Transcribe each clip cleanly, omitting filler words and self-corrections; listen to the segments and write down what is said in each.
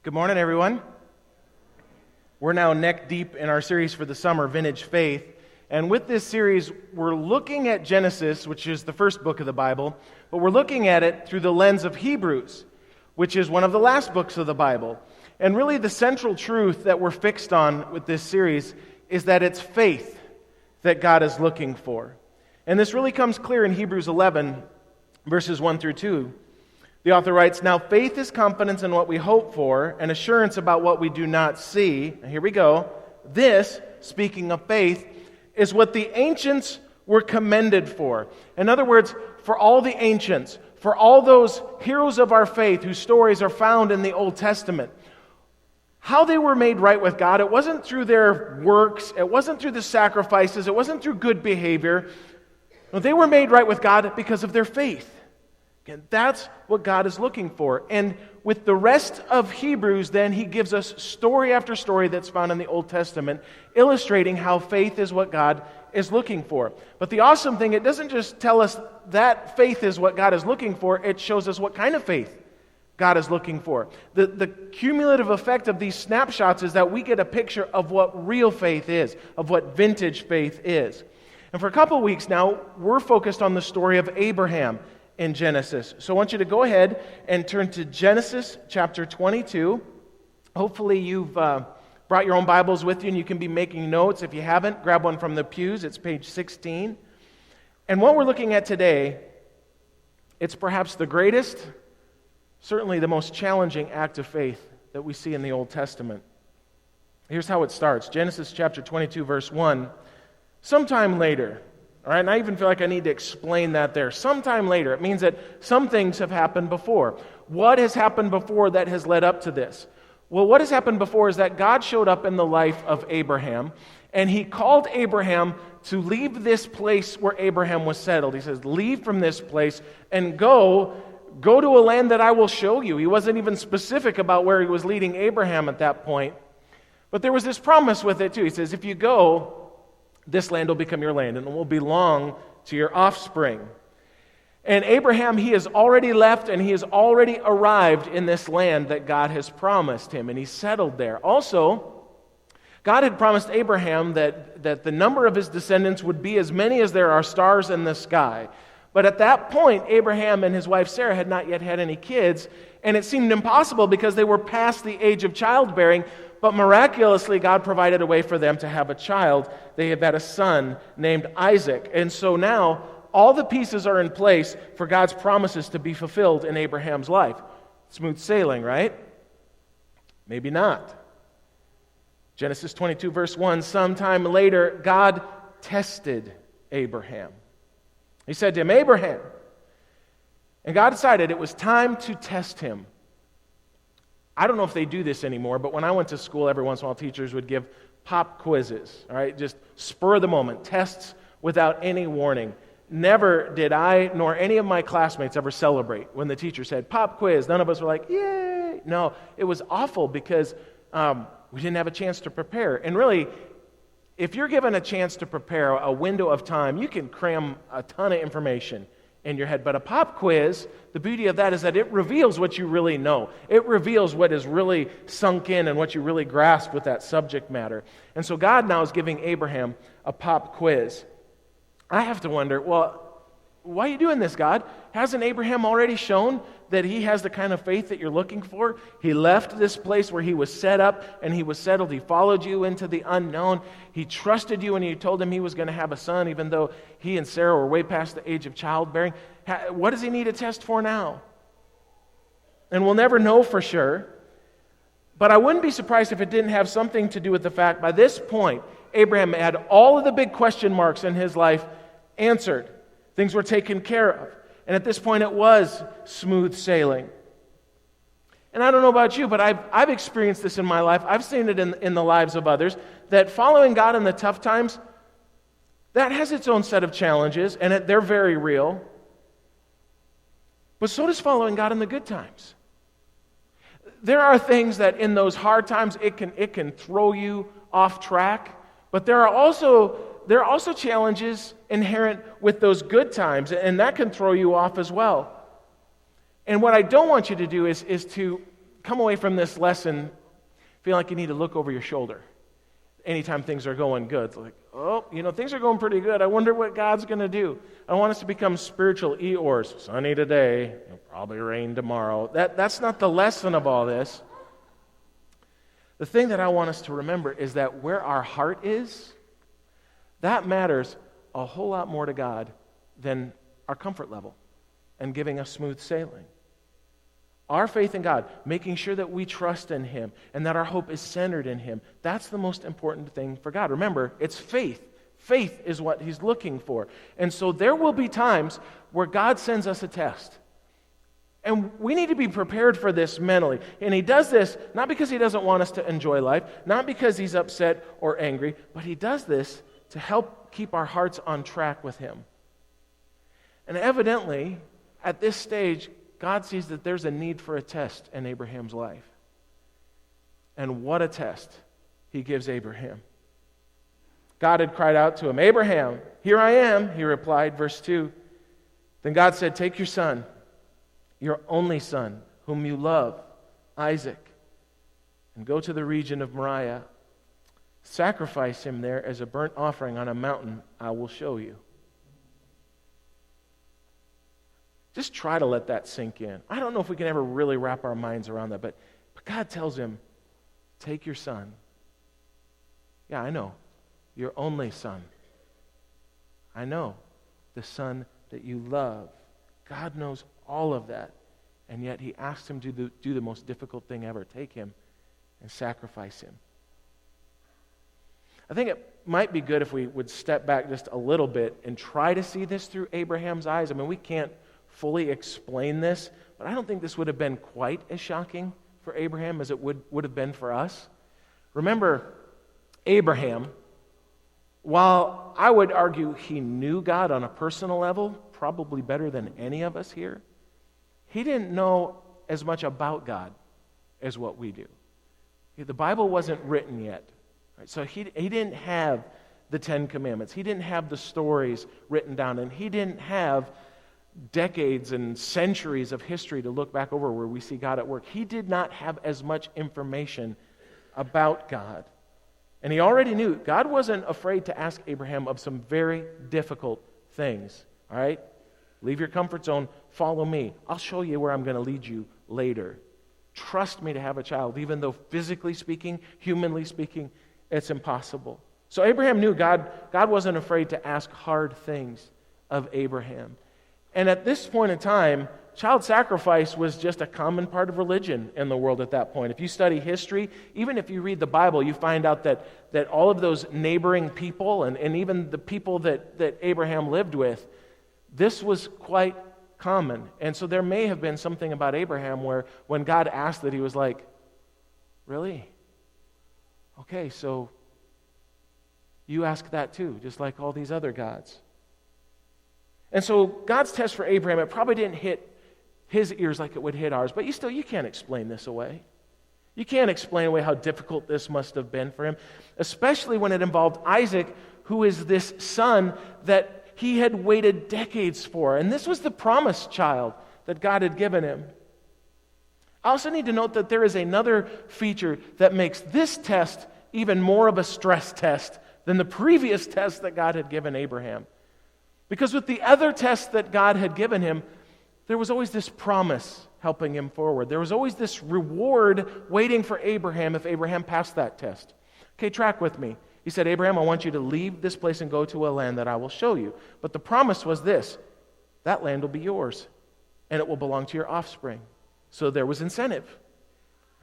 Good morning, everyone. We're now neck deep in our series for the summer, Vintage Faith. And with this series, we're looking at Genesis, which is the first book of the Bible, but we're looking at it through the lens of Hebrews, which is one of the last books of the Bible. And really the central truth that we're fixed on with this series is that it's faith that God is looking for. And this really comes clear in Hebrews 11, verses 1 through 2. The author writes, "Now faith is confidence in what we hope for and assurance about what we do not see." Now here we go. This, speaking of faith, is what the ancients were commended for. In other words, for all the ancients, for all those heroes of our faith whose stories are found in the Old Testament, how they were made right with God, it wasn't through their works, it wasn't through the sacrifices, it wasn't through good behavior. No, they were made right with God because of their faith. And that's what God is looking for. And with the rest of Hebrews, then, he gives us story after story that's found in the Old Testament, illustrating how faith is what God is looking for. But the awesome thing, it doesn't just tell us that faith is what God is looking for, it shows us what kind of faith God is looking for. The cumulative effect of these snapshots is that we get a picture of what real faith is, of what vintage faith is. And for a couple of weeks now, we're focused on the story of Abraham in Genesis. So I want you to go ahead and turn to Genesis chapter 22. Hopefully you've brought your own Bibles with you and you can be making notes. If you haven't, grab one from the pews. It's page 16. And what we're looking at today, it's perhaps the greatest, certainly the most challenging act of faith that we see in the Old Testament. Here's how it starts. Genesis chapter 22, verse 1. Sometime later, all right, and I even feel like I need to explain that there. Sometime later, it means that some things have happened before. What has happened before that has led up to this? Well, what has happened before is that God showed up in the life of Abraham, and he called Abraham to leave this place where Abraham was settled. He says, leave from this place and go to a land that I will show you. He wasn't even specific about where he was leading Abraham at that point. But there was this promise with it too. He says, if you go, this land will become your land, and it will belong to your offspring. And Abraham, he has already left, and he has already arrived in this land that God has promised him, and he's settled there. Also, God had promised Abraham that the number of his descendants would be as many as there are stars in the sky. But at that point, Abraham and his wife Sarah had not yet had any kids, and it seemed impossible because they were past the age of childbearing. But miraculously, God provided a way for them to have a child. They have had a son named Isaac. And so now, all the pieces are in place for God's promises to be fulfilled in Abraham's life. Smooth sailing, right? Maybe not. Genesis 22, verse 1, sometime later, God tested Abraham. He said to him, Abraham. And God decided it was time to test him. I don't know if they do this anymore, but when I went to school, every once in a while, teachers would give pop quizzes, all right? Just spur of the moment, tests without any warning. Never did I, nor any of my classmates ever celebrate when the teacher said, pop quiz. None of us were like, yay! No, it was awful because we didn't have a chance to prepare. And really, if you're given a chance to prepare a window of time, you can cram a ton of information in your head. But a pop quiz, the beauty of that is that it reveals what you really know. It reveals what is really sunk in and what you really grasp with that subject matter. And so God now is giving Abraham a pop quiz. I have to wonder, well, why are you doing this, God? Hasn't Abraham already shown that he has the kind of faith that you're looking for? He left this place where he was set up and he was settled. He followed you into the unknown. He trusted you when you told him he was going to have a son, even though he and Sarah were way past the age of childbearing. What does he need a test for now? And we'll never know for sure. But I wouldn't be surprised if it didn't have something to do with the fact by this point, Abraham had all of the big question marks in his life answered. Things were taken care of. And at this point, it was smooth sailing. And I don't know about you, but I've experienced this in my life. I've seen it in the lives of others, that following God in the tough times, that has its own set of challenges, and they're very real. But so does following God in the good times. There are things that in those hard times, it can throw you off track, but there are also challenges inherent with those good times, and that can throw you off as well. And what I don't want you to do is to come away from this lesson feeling like you need to look over your shoulder anytime things are going good. It's like, oh, things are going pretty good. I wonder what God's going to do. I want us to become spiritual Eeyores. Sunny today, it'll probably rain tomorrow. That's not the lesson of all this. The thing that I want us to remember is that where our heart is, that matters a whole lot more to God than our comfort level and giving us smooth sailing. Our faith in God, making sure that we trust in Him and that our hope is centered in Him, that's the most important thing for God. Remember, it's faith. Faith is what He's looking for. And so there will be times where God sends us a test. And we need to be prepared for this mentally. And He does this not because He doesn't want us to enjoy life, not because He's upset or angry, but He does this to help keep our hearts on track with Him. And evidently, at this stage, God sees that there's a need for a test in Abraham's life. And what a test He gives Abraham. God had cried out to him, "Abraham, here I am," he replied, verse 2. Then God said, "Take your son, your only son, whom you love, Isaac, and go to the region of Moriah. Sacrifice him there as a burnt offering on a mountain I will show you." Just try to let that sink in. I don't know if we can ever really wrap our minds around that, but God tells him, take your son. Yeah, I know. Your only son. I know. The son that you love. God knows all of that. And yet He asked him to do the most difficult thing ever. Take him and sacrifice him. I think it might be good if we would step back just a little bit and try to see this through Abraham's eyes. I mean, we can't fully explain this, but I don't think this would have been quite as shocking for Abraham as it would have been for us. Remember, Abraham, while I would argue he knew God on a personal level, probably better than any of us here, he didn't know as much about God as what we do. The Bible wasn't written yet. Right? So he didn't have the Ten Commandments. He didn't have the stories written down, and he didn't have decades and centuries of history to look back over where we see God at work. He did not have as much information about God. And he already knew God wasn't afraid to ask Abraham of some very difficult things. All right? Leave your comfort zone. Follow me. I'll show you where I'm going to lead you later. Trust me to have a child, even though physically speaking, humanly speaking, it's impossible. So Abraham knew God wasn't afraid to ask hard things of Abraham. And at this point in time, child sacrifice was just a common part of religion in the world at that point. If you study history, even if you read the Bible, you find out that all of those neighboring people and even the people that Abraham lived with, this was quite common. And so there may have been something about Abraham where when God asked that, he was like, really? Okay, so you ask that too, just like all these other gods. And so God's test for Abraham, it probably didn't hit his ears like it would hit ours, but you can't explain this away. You can't explain away how difficult this must have been for him, especially when it involved Isaac, who is this son that he had waited decades for. And this was the promised child that God had given him. I also need to note that there is another feature that makes this test even more of a stress test than the previous test that God had given Abraham. Because with the other test that God had given him, there was always this promise helping him forward. There was always this reward waiting for Abraham if Abraham passed that test. Okay, track with me. He said, Abraham, I want you to leave this place and go to a land that I will show you. But the promise was this: that land will be yours, and it will belong to your offspring. So there was incentive.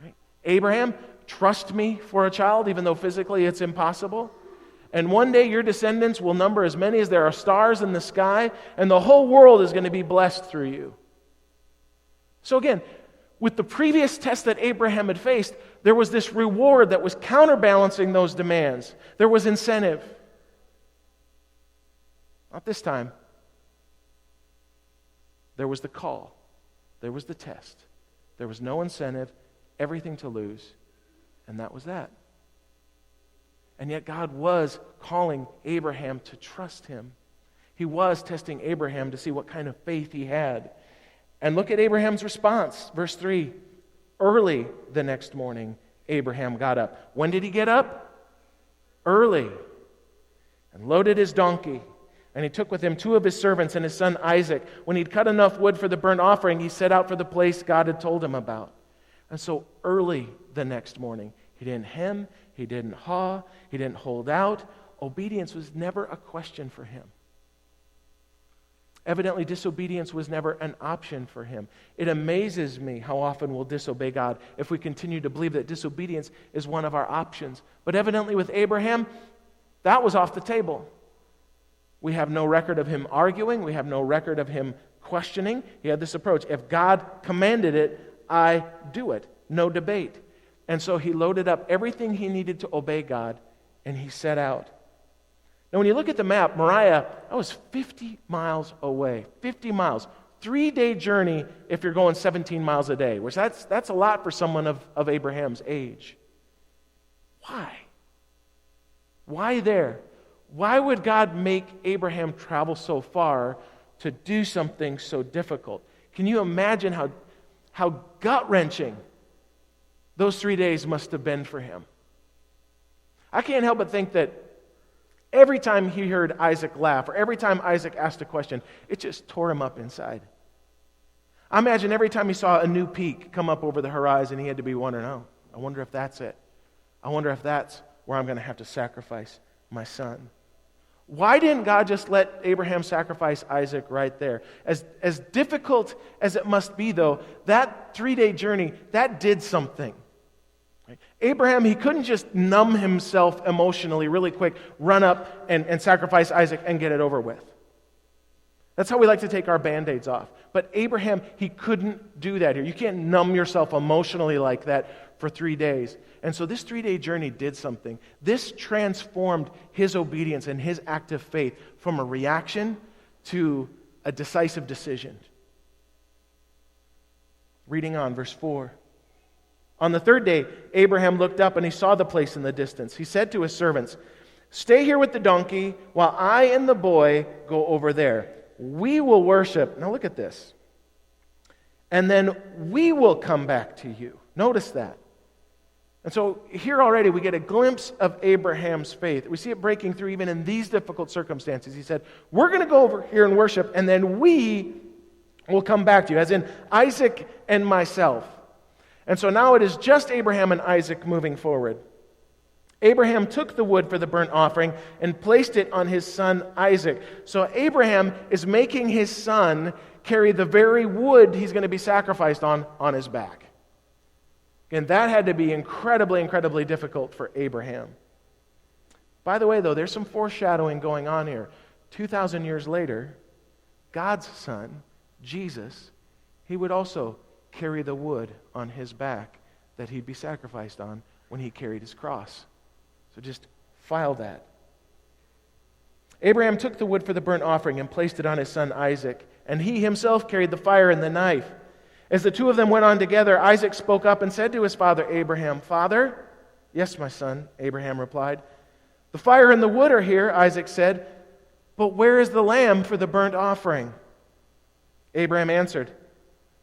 Right? Abraham, trust me for a child, even though physically it's impossible. And one day your descendants will number as many as there are stars in the sky, and the whole world is going to be blessed through you. So again, with the previous test that Abraham had faced, there was this reward that was counterbalancing those demands. There was incentive. Not this time. There was the call. There was the test. There was no incentive, everything to lose, and that was that. And yet God was calling Abraham to trust him. He was testing Abraham to see what kind of faith he had. And look at Abraham's response, verse 3. early the next morning, Abraham got up. When did he get up? Early. And loaded his donkey. And he took with him 2 of his servants and his son Isaac. When he'd cut enough wood for the burnt offering, he set out for the place God had told him about. And so early the next morning, he didn't hem, he didn't haw, he didn't hold out. Obedience was never a question for him. Evidently, disobedience was never an option for him. It amazes me how often we'll disobey God if we continue to believe that disobedience is one of our options. But evidently with Abraham, that was off the table. We have no record of him arguing. We have no record of him questioning. He had this approach. If God commanded it, I do it. No debate. And so he loaded up everything he needed to obey God, and he set out. Now, when you look at the map, Moriah, that was 50 miles away. 50 miles. 3-day journey if you're going 17 miles a day, which that's a lot for someone of Abraham's age. Why? Why there? Why would God make Abraham travel so far to do something so difficult? Can you imagine how gut-wrenching those 3 days must have been for him? I can't help but think that every time he heard Isaac laugh, or every time Isaac asked a question, it just tore him up inside. I imagine every time he saw a new peak come up over the horizon, he had to be wondering, oh, I wonder if that's it. I wonder if that's where I'm going to have to sacrifice my son. Why didn't God just let Abraham sacrifice Isaac right there? As difficult as it must be, though, that 3-day journey, that did something. Abraham, he couldn't just numb himself emotionally really quick, run up and sacrifice Isaac and get it over with. That's how we like to take our Band-Aids off. But Abraham, he couldn't do that here. You can't numb yourself emotionally like that for 3 days. And so this 3-day journey did something. This transformed his obedience and his act of faith from a reaction to a decisive decision. Reading on, verse 4. On the 3rd day, Abraham looked up and he saw the place in the distance. He said to his servants, "Stay here with the donkey while I and the boy go over there. We will worship." Now look at this. "And then we will come back to you." Notice that. And so here already we get a glimpse of Abraham's faith. We see it breaking through even in these difficult circumstances. He said, we're going to go over here and worship, and then we will come back to you, as in Isaac and myself. And so now it is just Abraham and Isaac moving forward. Abraham took the wood for the burnt offering and placed it on his son Isaac. So Abraham is making his son carry the very wood he's going to be sacrificed on his back. And that had to be incredibly, incredibly difficult for Abraham. By the way, though, there's some foreshadowing going on here. 2,000 years later, God's son, Jesus, he would also carry the wood on his back that he'd be sacrificed on when he carried his cross. So just file that. Abraham took the wood for the burnt offering and placed it on his son Isaac, and he himself carried the fire and the knife. As the two of them went on together, Isaac spoke up and said to his father Abraham, "Father?" "Yes, my son," Abraham replied. "The fire and the wood are here," Isaac said, "but where is the lamb for the burnt offering?" Abraham answered,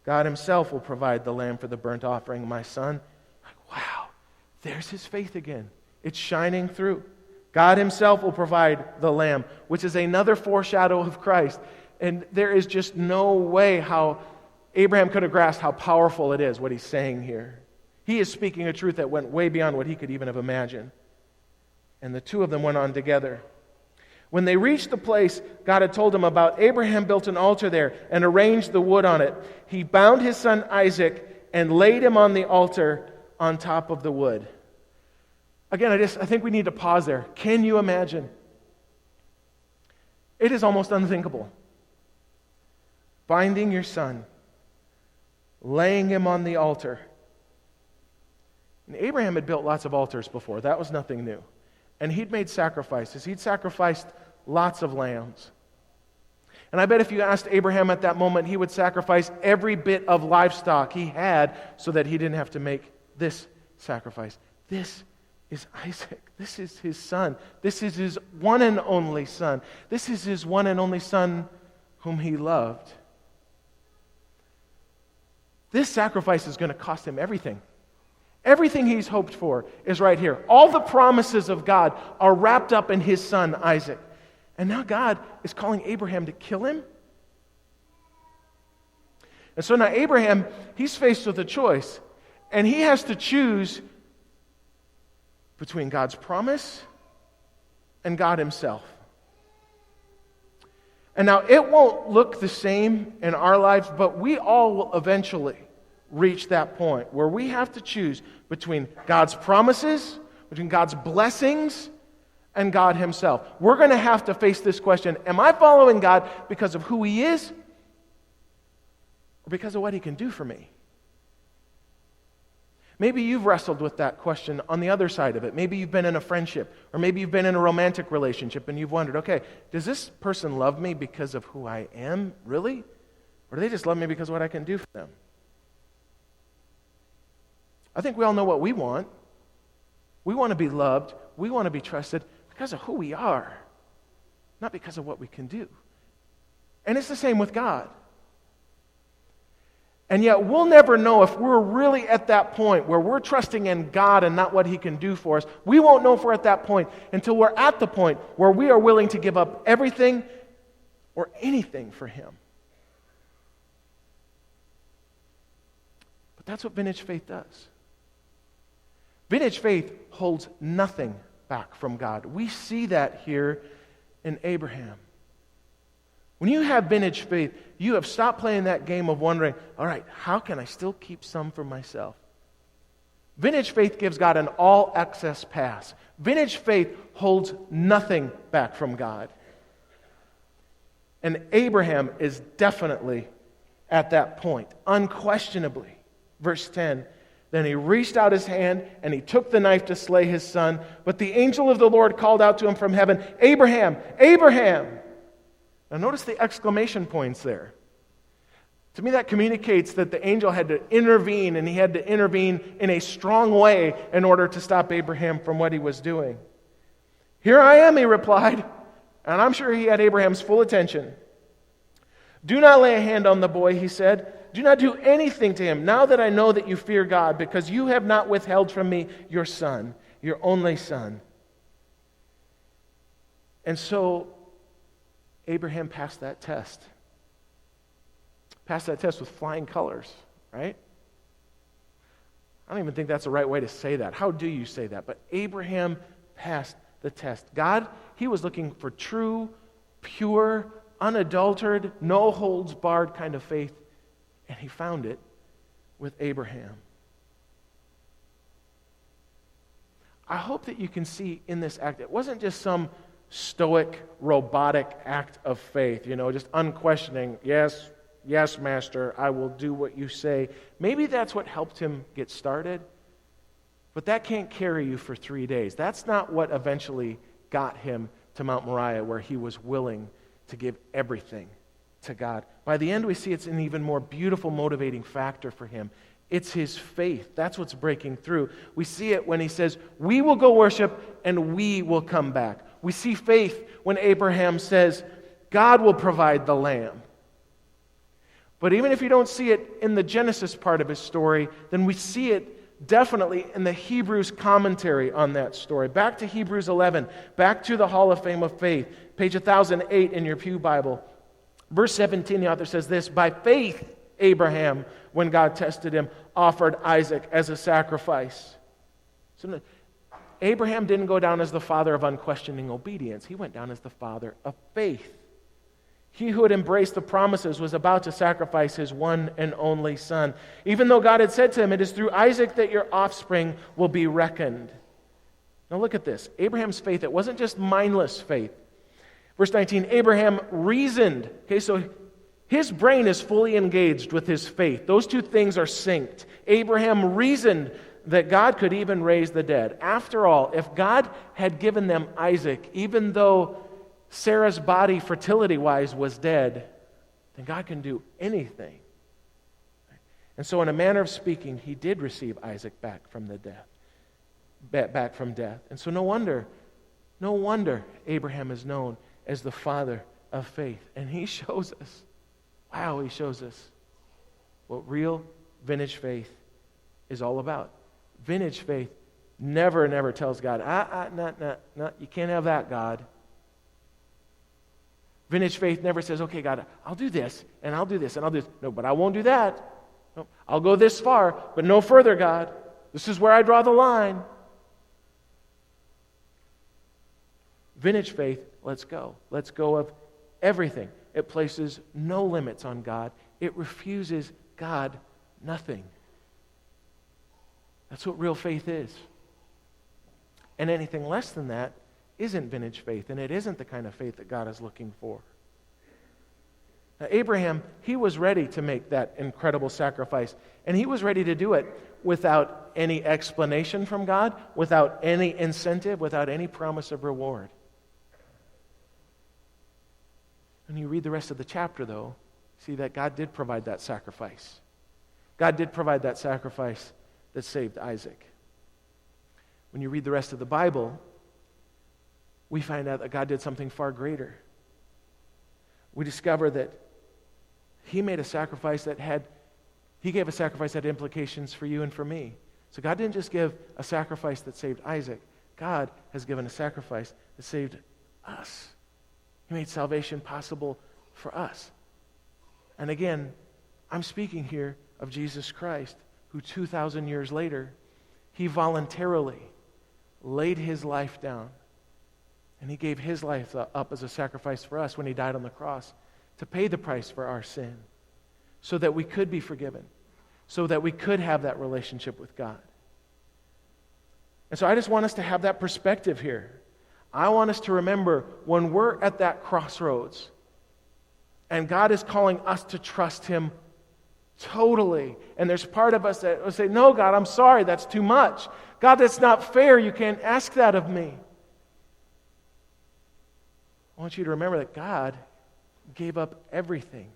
"God himself will provide the lamb for the burnt offering, my son." Wow, there's his faith again. It's shining through. God himself will provide the lamb, which is another foreshadow of Christ. And there is just no way how Abraham could have grasped how powerful it is, what he's saying here. He is speaking a truth that went way beyond what he could even have imagined. And the two of them went on together. When they reached the place God had told him about, Abraham built an altar there and arranged the wood on it. He bound his son Isaac and laid him on the altar on top of the wood. Again, I think we need to pause there. Can you imagine? It is almost unthinkable. Binding your son, laying him on the altar. And Abraham had built lots of altars before. That was nothing new. And he'd made sacrifices. He'd sacrificed lots of lambs. And I bet if you asked Abraham at that moment, he would sacrifice every bit of livestock he had so that he didn't have to make this sacrifice. This is Isaac. This is his son. This is his one and only son. This is his one and only son whom he loved. This sacrifice is going to cost him everything. Everything he's hoped for is right here. All the promises of God are wrapped up in his son, Isaac. And now God is calling Abraham to kill him? And so now Abraham, he's faced with a choice. And he has to choose between God's promise and God himself. And now it won't look the same in our lives, but we all will eventually reach that point where we have to choose between God's promises, between God's blessings, and God himself. We're going to have to face this question: am I following God because of who he is, or because of what he can do for me? Maybe you've wrestled with that question on the other side of it. Maybe you've been in a friendship, or maybe you've been in a romantic relationship and you've wondered, okay, does this person love me because of who I am, really? Or do they just love me because of what I can do for them? I think we all know what we want. We want to be loved. We want to be trusted because of who we are, not because of what we can do. And it's the same with God. And yet we'll never know if we're really at that point where we're trusting in God and not what he can do for us. We won't know if we're at that point until we're at the point where we are willing to give up everything or anything for him. But that's what vintage faith does. Vintage faith holds nothing back from God. We see that here in Abraham. When you have vintage faith, you have stopped playing that game of wondering, all right, how can I still keep some for myself? Vintage faith gives God an all-access pass. Vintage faith holds nothing back from God. And Abraham is definitely at that point, unquestionably. Verse 10, then he reached out his hand and he took the knife to slay his son. But the angel of the Lord called out to him from heaven, Abraham, Abraham! Now notice the exclamation points there. To me, that communicates that the angel had to intervene, and he had to intervene in a strong way in order to stop Abraham from what he was doing. Here I am, he replied, and I'm sure he had Abraham's full attention. Do not lay a hand on the boy, he said. Do not do anything to him, now that I know that you fear God, because you have not withheld from me your son, your only son. And so Abraham passed that test. Passed that test with flying colors, right? I don't even think that's the right way to say that. How do you say that? But Abraham passed the test. God, he was looking for true, pure, unadulterated, no holds barred kind of faith, and he found it with Abraham. I hope that you can see in this act, it wasn't just some stoic, robotic act of faith, just unquestioning, yes, master, I will do what you say. Maybe that's what helped him get started, but that can't carry you for 3 days. That's not what eventually got him to Mount Moriah, where he was willing to give everything to God. By the end, we see it's an even more beautiful motivating factor for him. It's his faith. That's what's breaking through. We see it when he says, we will go worship and we will come back. We see faith when Abraham says, God will provide the lamb. But even if you don't see it in the Genesis part of his story, then we see it definitely in the Hebrews commentary on that story. Back to Hebrews 11, back to the Hall of Fame of Faith, page 1008 in your Pew Bible. Verse 17, the author says this, by faith Abraham, when God tested him, offered Isaac as a sacrifice. So Abraham didn't go down as the father of unquestioning obedience. He went down as the father of faith. He who had embraced the promises was about to sacrifice his one and only son, even though God had said to him, it is through Isaac that your offspring will be reckoned. Now look at this. Abraham's faith, it wasn't just mindless faith. Verse 19, Abraham reasoned. Okay, so his brain is fully engaged with his faith. Those two things are synced. Abraham reasoned that God could even raise the dead. After all, if God had given them Isaac, even though Sarah's body, fertility-wise, was dead, then God can do anything. And so in a manner of speaking, he did receive Isaac back from death. And so no wonder Abraham is known as the father of faith. And he shows us what real vintage faith is all about. Vintage faith never tells God, no, you can't have that, God. Vintage faith never says, okay, God, I'll do this, and I'll do this, and I'll do this. No, but I won't do that. No, I'll go this far, but no further, God. This is where I draw the line. Vintage faith lets go. Lets go of everything. It places no limits on God. It refuses God nothing. That's what real faith is. And anything less than that isn't vintage faith, and it isn't the kind of faith that God is looking for. Now, Abraham, he was ready to make that incredible sacrifice, and he was ready to do it without any explanation from God, without any incentive, without any promise of reward. When you read the rest of the chapter, though, see that God did provide that sacrifice. God did provide that sacrifice that saved Isaac. When you read the rest of the Bible, we find out that God did something far greater. We discover that He made a sacrifice He gave a sacrifice that had implications for you and for me. So God didn't just give a sacrifice that saved Isaac. God has given a sacrifice that saved us. He made salvation possible for us. And again, I'm speaking here of Jesus Christ, who 2,000 years later, He voluntarily laid His life down. And He gave His life up as a sacrifice for us when He died on the cross to pay the price for our sin so that we could be forgiven, so that we could have that relationship with God. And so I just want us to have that perspective here. I want us to remember when we're at that crossroads and God is calling us to trust Him totally. And there's part of us that will say, no, God, I'm sorry, that's too much. God, that's not fair. You can't ask that of me. I want you to remember that God gave up everything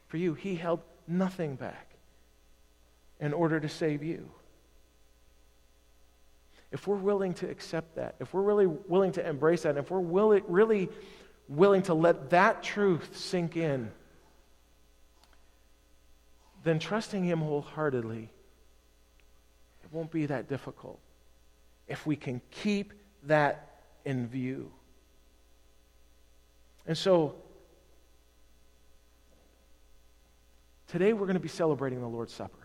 for you. He held nothing back in order to save you. If we're willing to accept that, if we're really willing to embrace that, if we're really willing to let that truth sink in, then trusting Him wholeheartedly, it won't be that difficult if we can keep that in view. And so, today we're going to be celebrating the Lord's Supper.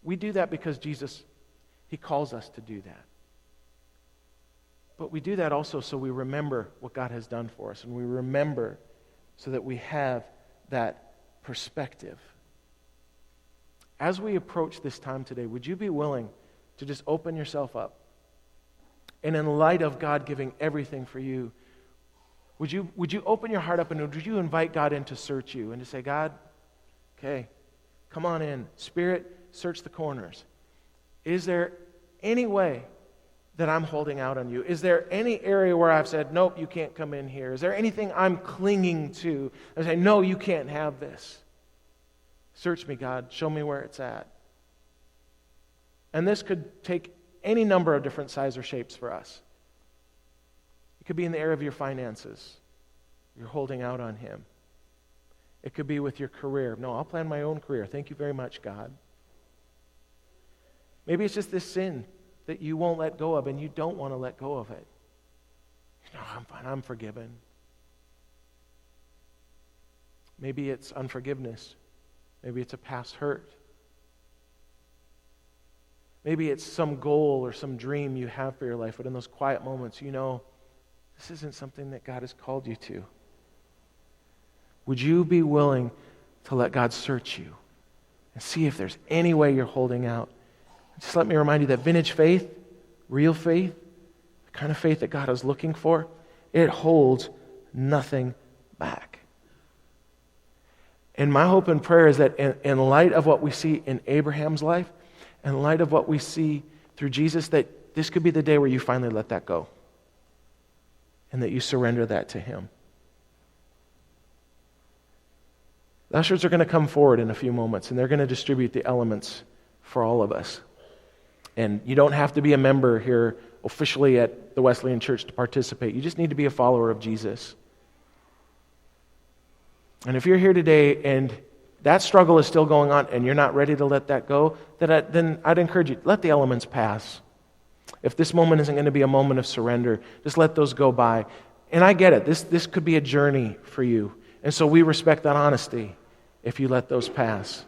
We do that because Jesus, He calls us to do that. But we do that also so we remember what God has done for us, and we remember so that we have that perspective. As we approach this time today, would you be willing to just open yourself up? And in light of God giving everything for you, would you open your heart up and would you invite God in to search you and to say, God, okay, come on in. Spirit, search the corners. Is there any way that I'm holding out on you? Is there any area where I've said, nope, you can't come in here? Is there anything I'm clinging to? I say, no, you can't have this. Search me, God. Show me where it's at. And this could take any number of different sizes or shapes for us. It could be in the area of your finances. You're holding out on Him. It could be with your career. No, I'll plan my own career. Thank you very much, God. Maybe it's just this sin that you won't let go of and you don't want to let go of it. No, I'm fine. I'm forgiven. Maybe it's unforgiveness. Maybe it's a past hurt. Maybe it's some goal or some dream you have for your life, but in those quiet moments, you know, this isn't something that God has called you to. Would you be willing to let God search you and see if there's any way you're holding out? Just let me remind you that vintage faith, real faith, the kind of faith that God is looking for, it holds nothing back. And my hope and prayer is that in light of what we see in Abraham's life, in light of what we see through Jesus, that this could be the day where you finally let that go and that you surrender that to Him. The ushers are going to come forward in a few moments, and they're going to distribute the elements for all of us. And you don't have to be a member here officially at the Wesleyan Church to participate. You just need to be a follower of Jesus. And if you're here today and that struggle is still going on and you're not ready to let that go, then I'd encourage you, let the elements pass. If this moment isn't going to be a moment of surrender, just let those go by. And I get it. This could be a journey for you. And so we respect that honesty if you let those pass.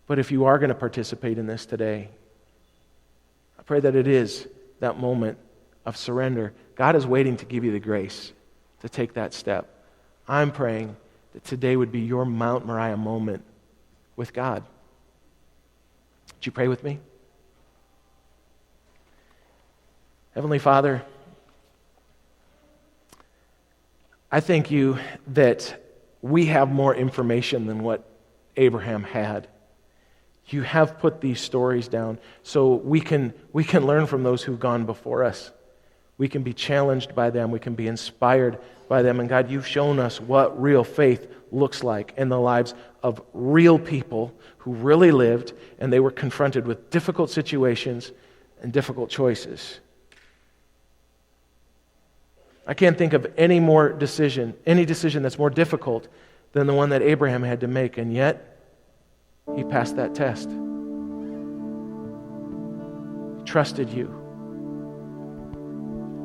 But if you are going to participate in this today, I pray that it is that moment of surrender. God is waiting to give you the grace to take that step. I'm praying that today would be your Mount Moriah moment with God. Would you pray with me? Heavenly Father, I thank you that we have more information than what Abraham had. You have put these stories down so we can learn from those who've gone before us. We can be challenged by them. We can be inspired by them. And God, you've shown us what real faith looks like in the lives of real people who really lived, and they were confronted with difficult situations and difficult choices. I can't think of any decision that's more difficult than the one that Abraham had to make, and yet he passed that test. He trusted you.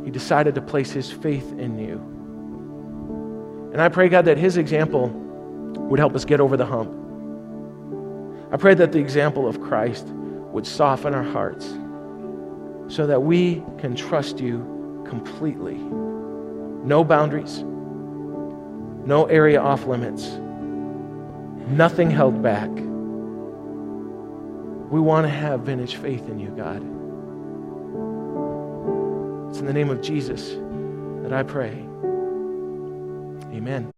He decided to place his faith in you. And I pray, God, that his example would help us get over the hump. I pray that the example of Christ would soften our hearts so that we can trust you completely. No boundaries, no area off limits, nothing held back. We want to have vintage faith in you, God. It's in the name of Jesus that I pray. Amen.